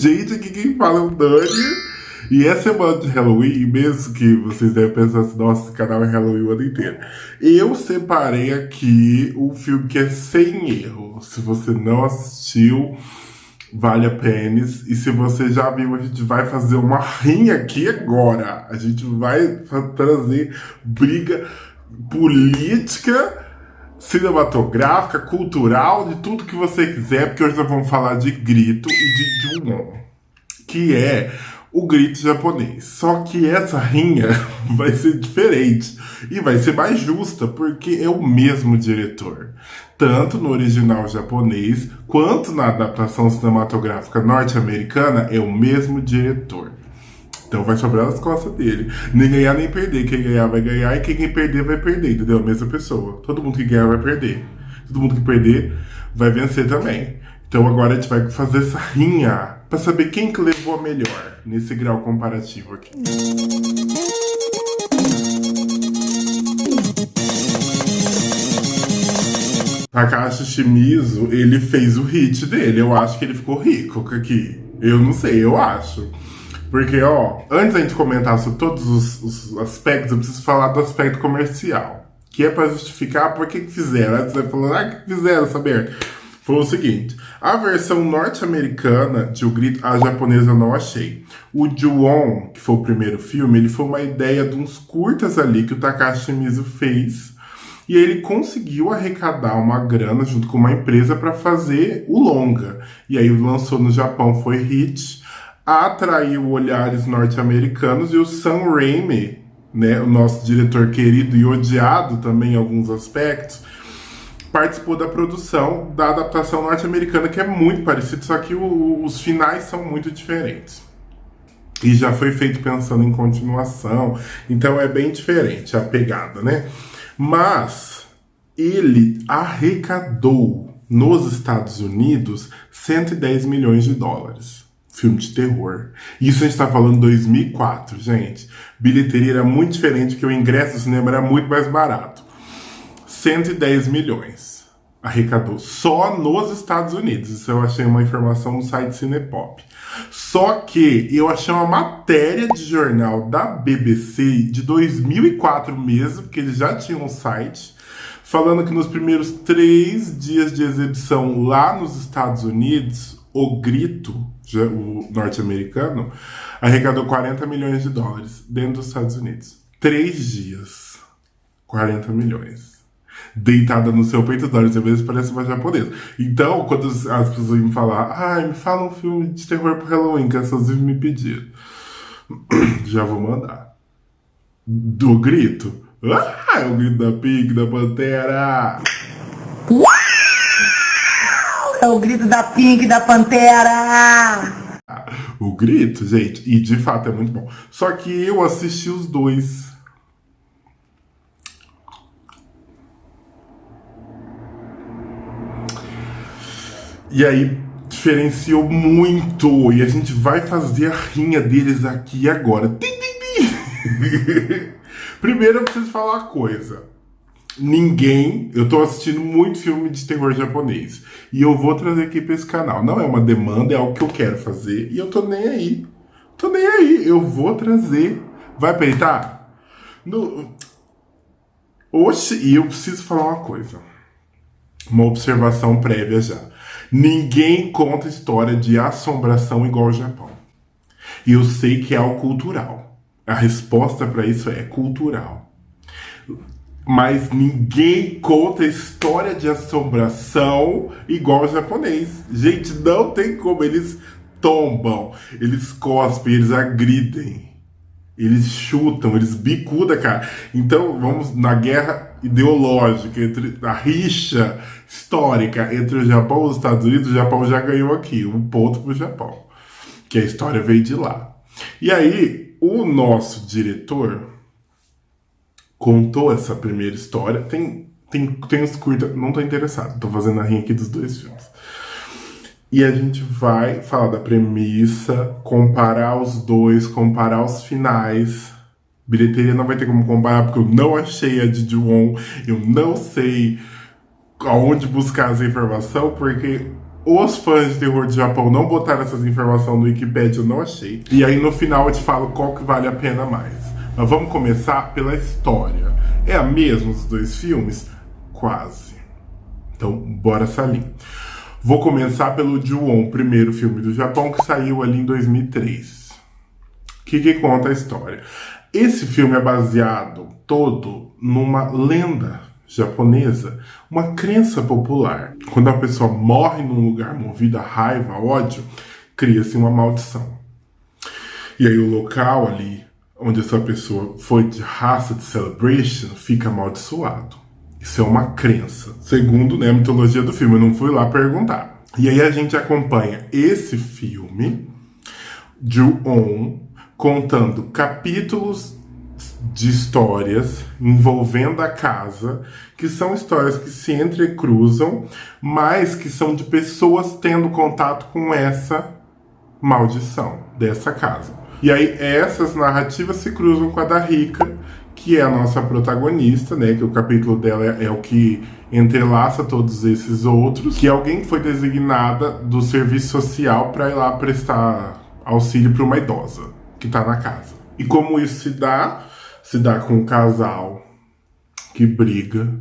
Gente, aqui quem fala é o Dani. E é semana de Halloween, mesmo que vocês devem pensar assim, nossa, esse canal é Halloween o ano inteiro. Eu separei aqui um filme que é sem erro. Se você não assistiu, vale a pena. E se você já viu, a gente vai fazer uma rinha aqui agora. A gente vai trazer briga política, cinematográfica, cultural, de tudo que você quiser, porque hoje nós vamos falar de grito e de Ju-on, que é o grito japonês. Só que essa rinha vai ser diferente e vai ser mais justa, porque é o mesmo diretor. Tanto no original japonês, quanto na adaptação cinematográfica norte-americana, é o mesmo diretor. Então vai sobrar nas costas dele. Nem ganhar nem perder. Quem ganhar vai ganhar e quem perder vai perder, entendeu? A mesma pessoa. Todo mundo que ganhar vai perder. Todo mundo que perder vai vencer também. Então agora a gente vai fazer essa rinha pra saber quem que levou a melhor nesse grau comparativo aqui. Takashi Shimizu, ele fez o hit dele. Eu acho que ele ficou rico aqui. Eu não sei, eu acho. Porque, ó, antes da gente comentar sobre todos os aspectos, eu preciso falar do aspecto comercial. Que é pra justificar por que fizeram. Aí você vai falando, que fizeram, saber? Foi o seguinte, a versão norte-americana de O Grito, a japonesa eu não achei. O Ju-on, que foi o primeiro filme, ele foi uma ideia de uns curtas ali que o Takashi Shimizu fez. E ele conseguiu arrecadar uma grana junto com uma empresa para fazer o longa. E aí lançou no Japão, foi hit, atraiu olhares norte-americanos, e o Sam Raimi, né, o nosso diretor querido e odiado também em alguns aspectos, participou da produção da adaptação norte-americana, que é muito parecido, só que os finais são muito diferentes. E já foi feito pensando em continuação, então é bem diferente a pegada, né? Mas ele arrecadou nos Estados Unidos 110 milhões de dólares. Filme de terror. Isso a gente tá falando em 2004, gente. Bilheteria era muito diferente, porque o ingresso do cinema era muito mais barato. 110 milhões arrecadou só nos Estados Unidos. Isso eu achei uma informação no site Cinepop. Só que eu achei uma matéria de jornal da BBC de 2004 mesmo, porque eles já tinham um site, falando que nos primeiros 3 dias de exibição lá nos Estados Unidos, O Grito, o norte-americano, arrecadou 40 milhões de dólares dentro dos Estados Unidos. 3 dias. 40 milhões. Deitada no seu peito, às vezes parece uma japonesa. Então, quando as pessoas me falar, me fala um filme de terror pro Halloween, que as pessoas me pediram. Já vou mandar. Do Grito? É o grito da Pink, da Pantera. Uau! É o grito da Pink, da Pantera! O Grito, gente, e de fato é muito bom. Só que eu assisti os dois. E aí diferenciou muito. E a gente vai fazer a rinha deles aqui agora. Primeiro eu preciso falar uma coisa. Eu tô assistindo muito filme de terror japonês. E eu vou trazer aqui pra esse canal. Não é uma demanda, é algo que eu quero fazer. E eu tô nem aí. Tô nem aí. Eu vou trazer. Vai peitar? Oxe, e eu preciso falar uma coisa. Uma observação prévia já. Ninguém conta história de assombração igual ao Japão. E eu sei que é algo cultural. A resposta para isso é cultural. Mas ninguém conta história de assombração igual ao japonês. Gente, não tem como. Eles tombam, eles cospem, eles agridem, eles chutam, eles bicudam, cara. Então vamos na guerra ideológica, entre a rixa histórica entre o Japão e os Estados Unidos. O Japão já ganhou aqui, 1 ponto pro Japão, que a história veio de lá. E aí, o nosso diretor contou essa primeira história. Tem uns curtas, não tô interessado, tô fazendo a rinha aqui dos 2 filmes. E a gente vai falar da premissa, comparar os dois, comparar os finais. Bilheteria não vai ter como comparar, porque eu não achei a de Ju-on, eu não sei aonde buscar essa informação, porque Os fãs de terror do Japão não botaram essas informações no Wikipedia, eu não achei. E aí no final eu te falo qual que vale a pena mais. Mas vamos começar pela história. É a mesma dos dois filmes? Quase. Então, bora salir. Vou começar pelo Ju-On, o primeiro filme do Japão, que saiu ali em 2003. O que conta a história? Esse filme é baseado todo numa lenda japonesa, uma crença popular. Quando a pessoa morre num lugar movido a raiva, a ódio, cria-se uma maldição. E aí o local ali, onde essa pessoa foi de raça de celebration, fica amaldiçoado. Isso é uma crença, segundo, né, a mitologia do filme. Eu não fui lá perguntar. E aí a gente acompanha esse filme, Ju-On, contando capítulos de histórias envolvendo a casa, que são histórias que se entrecruzam, mas que são de pessoas tendo contato com essa maldição dessa casa. E aí essas narrativas se cruzam com a da Rika, que é a nossa protagonista, né? Que o capítulo dela é o que entrelaça todos esses outros, que é alguém que foi designada do serviço social para ir lá prestar auxílio para uma idosa que está na casa. E como isso se dá? Se dá com um casal que briga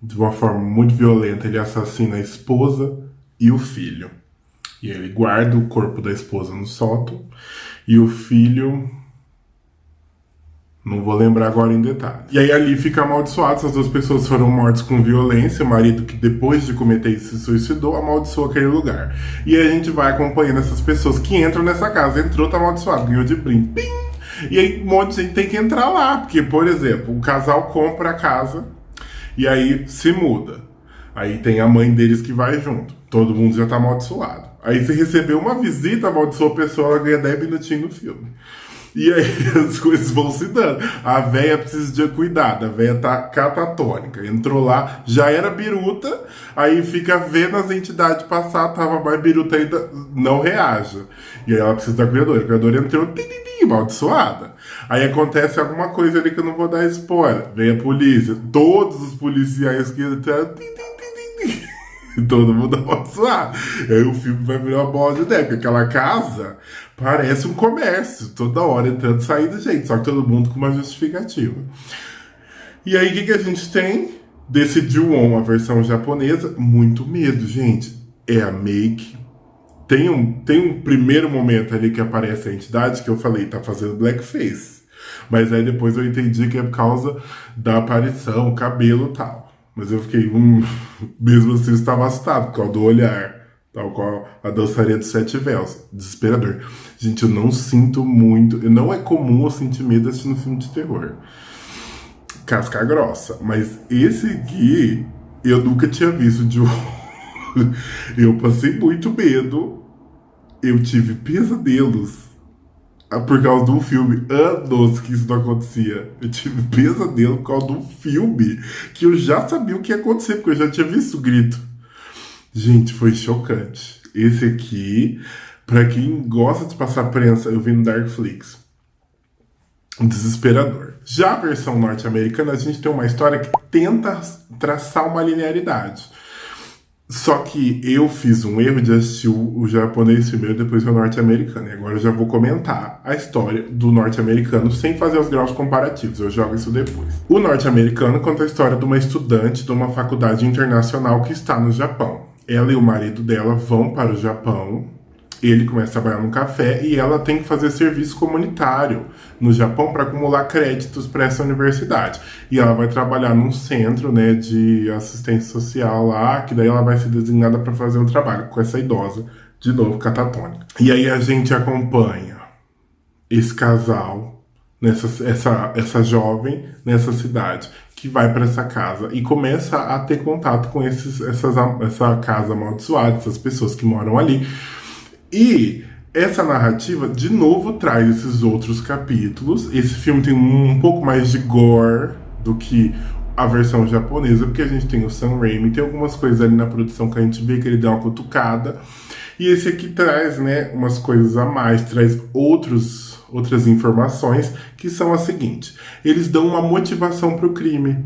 de uma forma muito violenta. Ele assassina a esposa e o filho. E ele guarda o corpo da esposa no sótão. E o filho... não vou lembrar agora em detalhe. E aí ali fica amaldiçoado. Essas duas pessoas foram mortas com violência. O marido, que depois de cometer isso se suicidou, amaldiçoou aquele lugar. E a gente vai acompanhando essas pessoas que entram nessa casa. Entrou, tá amaldiçoado, ganhou de brinde. Pim! E aí um monte de gente tem que entrar lá. Porque, por exemplo, o casal compra a casa e aí se muda. Aí tem a mãe deles que vai junto. Todo mundo já tá amaldiçoado. Aí se recebeu uma visita, amaldiçoou a pessoa, ela ganha 10 minutinhos no filme. E aí as coisas vão se dando. A véia precisa de cuidado, a véia tá catatônica. Entrou lá, já era biruta, aí fica vendo as entidades passar, tava mais biruta ainda, não reage. E aí ela precisa da criadora. A criadora entrou, amaldiçoada. Aí acontece alguma coisa ali que eu não vou dar spoiler. Vem a polícia, todos os policiais que entraram, todo mundo amaldiçoado. Aí o filme vai virar uma bola de neve, porque aquela casa parece um comércio, toda hora entrando e saindo gente, só que todo mundo com uma justificativa. E aí o que a gente tem desse Ju-On, a versão japonesa? Muito medo, gente. É a make. Tem um primeiro momento ali que aparece a entidade que eu falei, tá fazendo blackface. Mas aí depois eu entendi que é por causa da aparição, cabelo e tal. Mas eu fiquei, mesmo assim, eu estava assustado por causa do olhar, tal qual a dançaria dos 7 véus. Desesperador. Gente, eu não sinto muito, não é comum eu sentir medo assistindo filme de terror. Casca grossa. Mas esse aqui, eu nunca tinha visto de eu passei muito medo, eu tive pesadelos por causa do filme, anos que isso não acontecia. Eu tive pesadelo por causa do filme, que eu já sabia o que ia acontecer, porque eu já tinha visto o grito. Gente, foi chocante. Esse aqui, pra quem gosta de passar prensa, eu vi no Darkflix. Desesperador. Já a versão norte-americana, a gente tem uma história que tenta traçar uma linearidade. Só que eu fiz um erro de assistir o japonês primeiro, depois o norte-americano. E agora eu já vou comentar a história do norte-americano sem fazer os graus comparativos. Eu jogo isso depois. O norte-americano conta a história de uma estudante de uma faculdade internacional que está no Japão. Ela e o marido dela vão para o Japão. Ele começa a trabalhar no café e ela tem que fazer serviço comunitário no Japão para acumular créditos para essa universidade. E ela vai trabalhar num centro, né, de assistência social lá, que daí ela vai ser designada para fazer um trabalho com essa idosa, de novo, catatônica. E aí a gente acompanha esse casal, essa jovem nessa cidade, que vai para essa casa e começa a ter contato com essa casa amaldiçoada, essas pessoas que moram ali. E essa narrativa, de novo, traz esses outros capítulos. Esse filme tem um pouco mais de gore do que a versão japonesa, porque a gente tem o Sam Raimi, tem algumas coisas ali na produção que a gente vê que ele dá uma cutucada. E esse aqui traz, né, umas coisas a mais, traz outras informações, que são as seguintes. Eles dão uma motivação para o crime.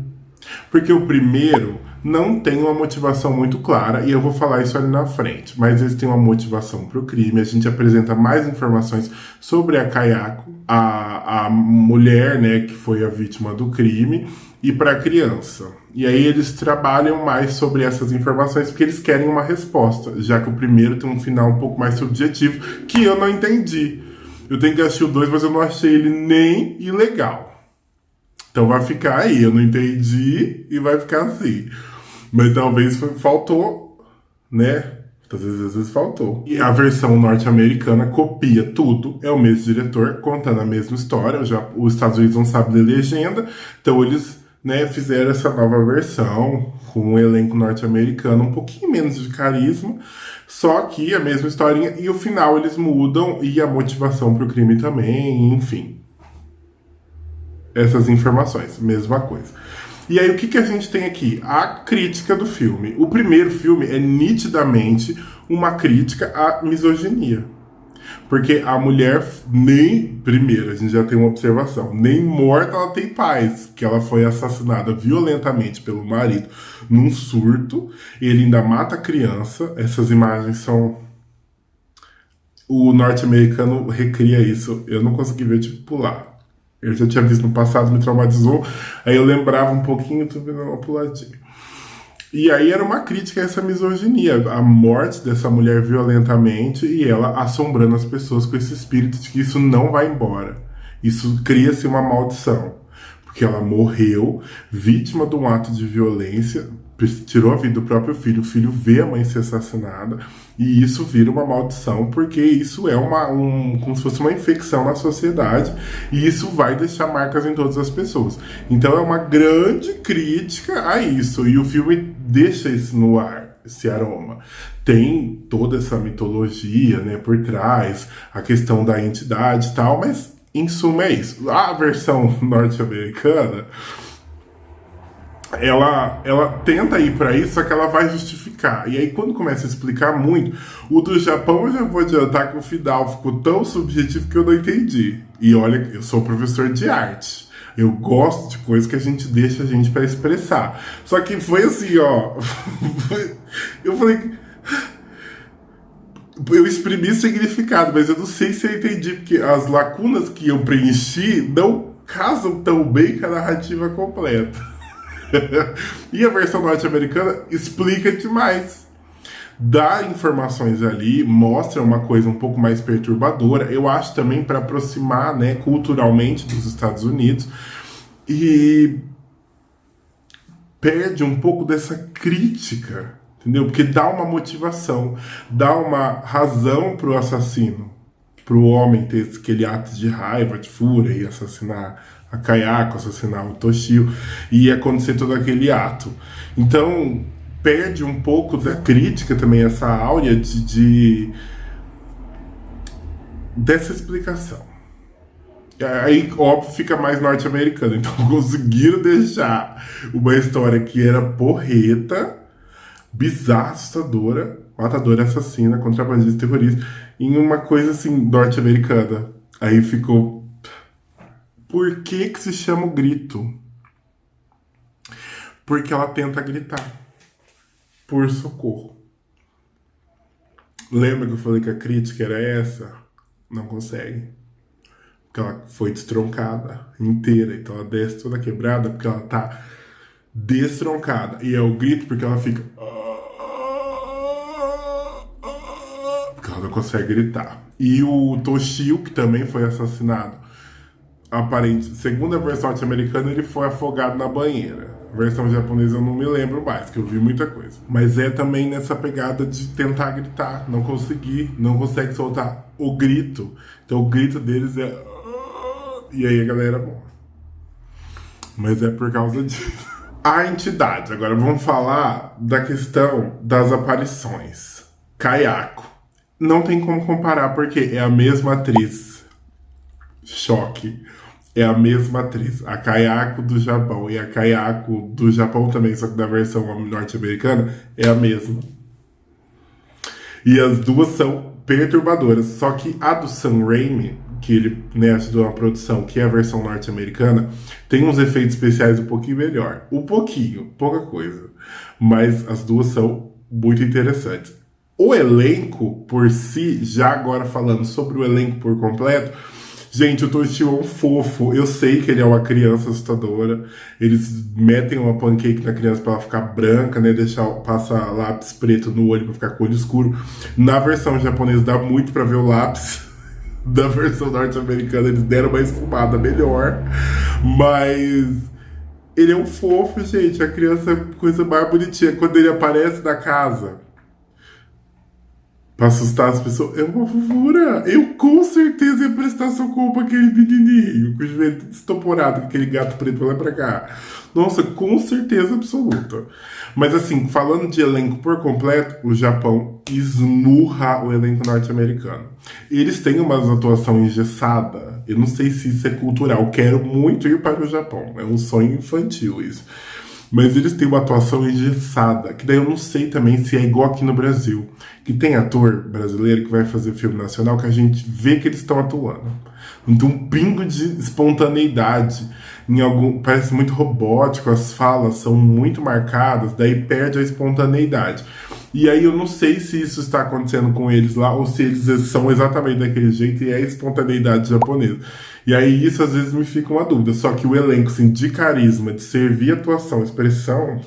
Porque o primeiro não tem uma motivação muito clara, e eu vou falar isso ali na frente, mas eles têm uma motivação para o crime. A gente apresenta mais informações sobre a Kayako, a mulher, né, que foi a vítima do crime, e para a criança. E aí eles trabalham mais sobre essas informações porque eles querem uma resposta, já que o primeiro tem um final um pouco mais subjetivo, que eu não entendi. Eu tenho que assistir o 2, mas eu não achei ele nem ilegal. Então vai ficar aí, eu não entendi e vai ficar assim. Mas talvez faltou, né? Às vezes faltou. E a versão norte-americana copia tudo, é o mesmo diretor contando a mesma história. Os Estados Unidos não sabem ler legenda, então eles, né, fizeram essa nova versão com um elenco norte-americano um pouquinho menos de carisma, só que a mesma historinha, e o final eles mudam e a motivação para o crime também, enfim. Essas informações, mesma coisa. E aí o que a gente tem aqui? A crítica do filme. O primeiro filme é nitidamente uma crítica à misoginia. Porque a mulher primeiro, a gente já tem uma observação, nem morta ela tem paz, que ela foi assassinada violentamente pelo marido num surto, ele ainda mata a criança. Essas imagens são... O norte-americano recria isso, eu não consegui ver, tipo, pular. Eu já tinha visto no passado, me traumatizou. Aí eu lembrava um pouquinho, tô vendo uma puladinha. E aí era uma crítica a essa misoginia, a morte dessa mulher violentamente e ela assombrando as pessoas com esse espírito de que isso não vai embora. Isso cria-se uma maldição. Porque ela morreu vítima de um ato de violência, tirou a vida do próprio filho, o filho vê a mãe ser assassinada, e isso vira uma maldição, porque isso é como se fosse uma infecção na sociedade, e isso vai deixar marcas em todas as pessoas. Então é uma grande crítica a isso, e o filme deixa isso no ar, esse aroma. Tem toda essa mitologia, né, por trás, a questão da entidade e tal, mas em suma é isso. A versão norte-americana, ela tenta ir para isso, só que ela vai justificar. E aí, quando começa a explicar muito, o do Japão eu já vou adiantar que o final ficou tão subjetivo que eu não entendi. E olha, eu sou professor de arte. Eu gosto de coisas que a gente deixa a gente para expressar. Só que foi assim, ó. Eu falei... Eu exprimi significado, mas eu não sei se eu entendi, porque as lacunas que eu preenchi não casam tão bem com a narrativa completa. E a versão norte-americana explica demais. Dá informações ali, mostra uma coisa um pouco mais perturbadora. Eu acho também para aproximar, né, culturalmente dos Estados Unidos. E perde um pouco dessa crítica, entendeu? Porque dá uma motivação, dá uma razão pro assassino, pro homem ter aquele ato de raiva, de fúria e assassinar a Kayako, assassinar o Toshio, e acontecer todo aquele ato. Então, perde um pouco da crítica também, essa áurea dessa explicação. Aí, óbvio, fica mais norte-americano. Então, conseguiram deixar uma história que era porreta, bizarra, assustadora, matadora, assassina, contrabandista, terrorista, em uma coisa assim, norte-americana. Aí ficou... Por que se chama o grito? Porque ela tenta gritar por socorro. Lembra que eu falei que a crítica era essa? Não consegue. Porque ela foi destroncada inteira. Então ela desce toda quebrada porque ela tá destroncada. E é o grito porque ela fica... Porque ela não consegue gritar. E o Toshio, que também foi assassinado, segundo a versão norte-americana, ele foi afogado na banheira. A versão japonesa eu não me lembro mais, que eu vi muita coisa. Mas é também nessa pegada de tentar gritar, não consegue soltar o grito. Então o grito deles é... E aí a galera morre. Mas é por causa disso. A entidade. Agora vamos falar da questão das aparições. Kayako. Não tem como comparar, porque é a mesma atriz. Choque. É a mesma atriz. A Kayako do Japão e a Kayako do Japão também, só que da versão norte-americana, é a mesma. E as duas são perturbadoras. Só que a do Sam Raimi, que ele, né, ajudou na produção, que é a versão norte-americana, tem uns efeitos especiais um pouquinho melhor. Um pouquinho, pouca coisa. Mas as duas são muito interessantes. O elenco por si, já agora falando sobre o elenco por completo, gente, o Toshio é um fofo. Eu sei que ele é uma criança assustadora. Eles metem uma pancake na criança pra ela ficar branca, né? Passar lápis preto no olho pra ficar com o olho escuro. Na versão japonesa dá muito pra ver o lápis. Da versão norte-americana eles deram uma esfumada melhor. Mas ele é um fofo, gente. A criança é a coisa mais bonitinha. Quando ele aparece na casa pra assustar as pessoas, é uma fofura. Eu com certeza ia prestar socorro pra aquele menininho, com o joelho estoporado, com aquele gato preto lá pra cá. Nossa, com certeza absoluta. Mas assim, falando de elenco por completo, o Japão esmurra o elenco norte-americano. Eles têm uma atuação engessada. Eu não sei se isso é cultural. Quero muito ir para o Japão. É um sonho infantil isso. Mas eles têm uma atuação engessada, que daí eu não sei também se é igual aqui no Brasil, que tem ator brasileiro que vai fazer filme nacional que a gente vê que eles estão atuando. Não tem um pingo de espontaneidade, parece muito robótico, as falas são muito marcadas, daí perde a espontaneidade. E aí eu não sei se isso está acontecendo com eles lá, ou se eles são exatamente daquele jeito e é a espontaneidade japonesa. E aí isso às vezes me fica uma dúvida. Só que o elenco assim, de carisma, de servir atuação, expressão,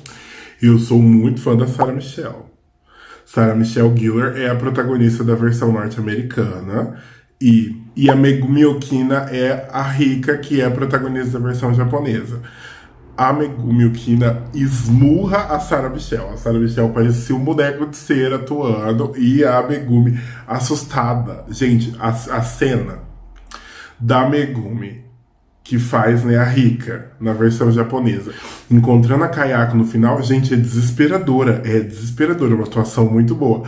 eu sou muito fã da Sarah Michelle. Sarah Michelle Gellar é a protagonista da versão norte-americana e a Megumi Okina é a Rika, que é a protagonista da versão japonesa. A Megumi Okina esmurra a Sarah Michelle. A Sarah Michelle parecia um boneco de cera atuando e a Megumi assustada. Gente, a cena da Megumi, que faz, né, a Rika, na versão japonesa, encontrando a Kayako no final, gente, é desesperadora. É desesperadora, uma atuação muito boa.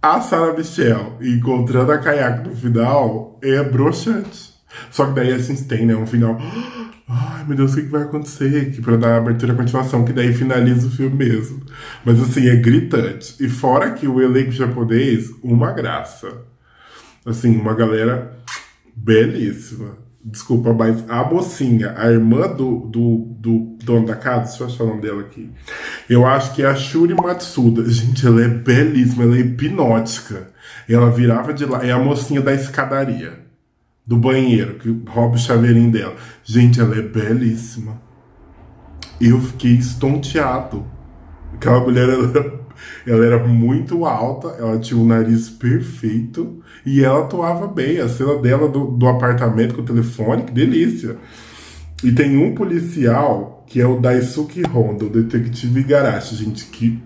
A Sarah Michelle encontrando a Kayako no final é broxante. Só que daí a gente tem, né, um final... Ai, meu Deus, o que vai acontecer aqui pra dar abertura à continuação, que daí finaliza o filme mesmo. Mas assim, é gritante. E fora que o elenco japonês, uma graça. Assim, uma galera belíssima. Desculpa, mas a mocinha, a irmã do dono da casa, deixa eu achar o nome dela aqui. Eu acho que é a Shuri Matsuda. Gente, ela é belíssima, ela é hipnótica. Ela virava de lá, é a mocinha da escadaria. Do banheiro, que rouba o chaveirinho dela. Gente, ela é belíssima. Eu fiquei estonteado. Aquela mulher, ela era muito alta, ela tinha um nariz perfeito e ela atuava bem. A cena dela do apartamento com o telefone, que delícia. E tem um policial, que é o Daisuke Honda, o detetive Igarashi, gente, que...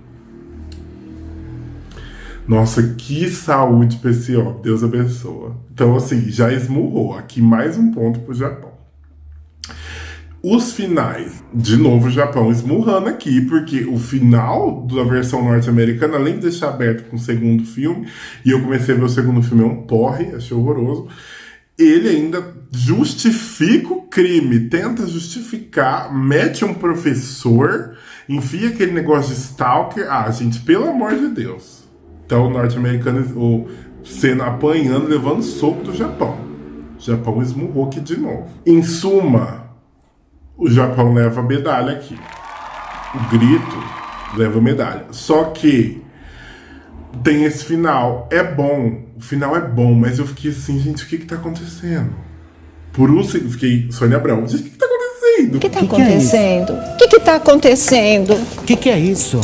Nossa, que saúde pra esse homem. Deus abençoa. Então, assim, já esmurrou. Aqui mais um ponto pro Japão. Os finais. De novo, o Japão esmurrando aqui, porque o final da versão norte-americana, além de deixar aberto com o segundo filme, e eu comecei a ver o segundo filme, é um porre, achei horroroso, ele ainda justifica o crime, tenta justificar, mete um professor, enfia aquele negócio de stalker. Ah, gente, pelo amor de Deus. Então, o norte-americano sendo apanhando, levando soco do Japão. O Japão esmurrou aqui de novo. Em suma, o Japão leva medalha aqui. O grito leva medalha. Só que tem esse final. É bom. O final é bom, mas eu fiquei assim, gente, o que tá acontecendo? Por um segundo, fiquei Sônia Abrão. Gente, o que tá acontecendo? O que tá acontecendo? O que tá acontecendo? O que é isso?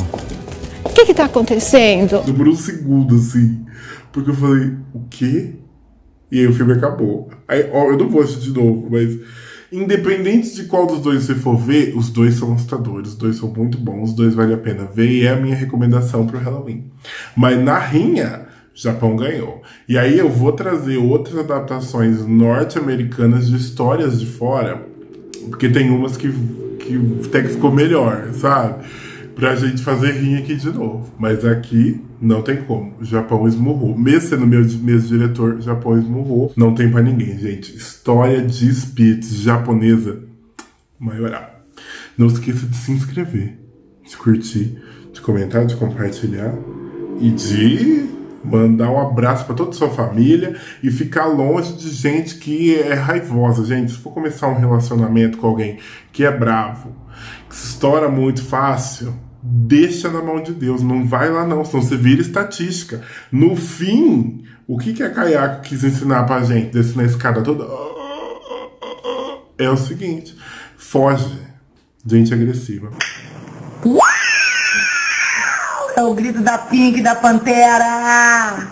O que tá acontecendo? Por um segundo, assim. Porque eu falei, o quê? E aí o filme acabou. Aí, ó, eu não vou assistir de novo, mas... Independente de qual dos dois você for ver, os dois são assustadores, os dois são muito bons, os dois vale a pena ver e é a minha recomendação pro Halloween. Mas na rinha, o Japão ganhou. E aí eu vou trazer outras adaptações norte-americanas de histórias de fora, porque tem umas que até que ficou melhor, sabe? Pra gente fazer rinha aqui de novo. Mas aqui não tem como. O Japão esmurrou. Mesmo sendo mesmo diretor, o Japão esmurrou. Não tem pra ninguém, gente. História de espíritos japonesa maioral. Não esqueça de se inscrever, de curtir, de comentar, de compartilhar e de Mandar um abraço para toda a sua família e ficar longe de gente que é raivosa. Gente, se for começar um relacionamento com alguém que é bravo, que se estoura muito fácil, deixa na mão de Deus. Não vai lá não, senão você vira estatística. No fim, o que a Kayako quis ensinar pra gente, descer na escada toda? É o seguinte, foge. Gente agressiva. É o grito da Pink, da Pantera.